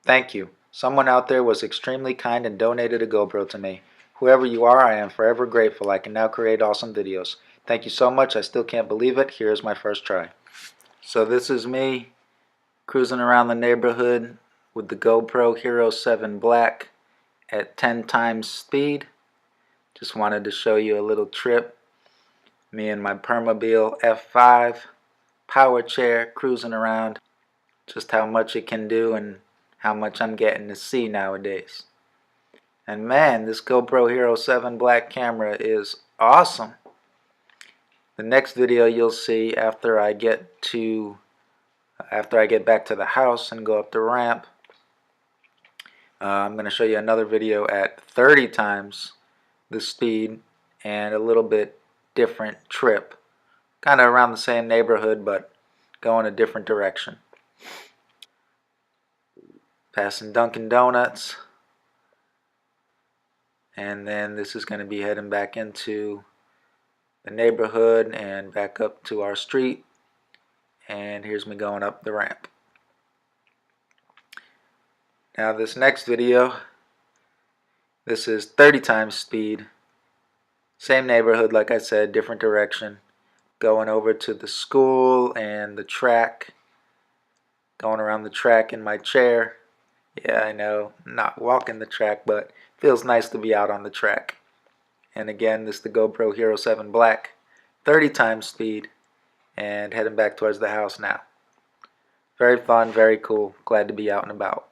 Thank you. Someone out there was extremely kind and donated a GoPro to me. Whoever you are, I am forever grateful. I can now create awesome videos. Thank you so much. I still can't believe it. Here's my first try. So this is me cruising around the neighborhood with the GoPro Hero 7 Black at 10 times speed. Just wanted to show you a little trip. Me and my Permobil F5 power chair cruising around. Just how much it can do and how much I'm getting to see nowadays. And man, this GoPro Hero 7 Black camera is awesome. The next video you'll see after I get back to the house and go up the ramp, I'm going to show you another video at 30 times the speed and a little bit different trip. Kind of around the same neighborhood, but going a different direction. Passing Dunkin' Donuts. And then this is going to be heading back into the neighborhood and back up to our street. And here's me going up the ramp. Now this next video, this is 30 times speed. Same neighborhood, like I said, different direction. Going over to the school and the track. Going around the track in my chair. Yeah, I know, not walking the track, but feels nice to be out on the track. And again, this is the GoPro Hero 7 Black, 30 times speed, and heading back towards the house now. Very fun, very cool. Glad to be out and about.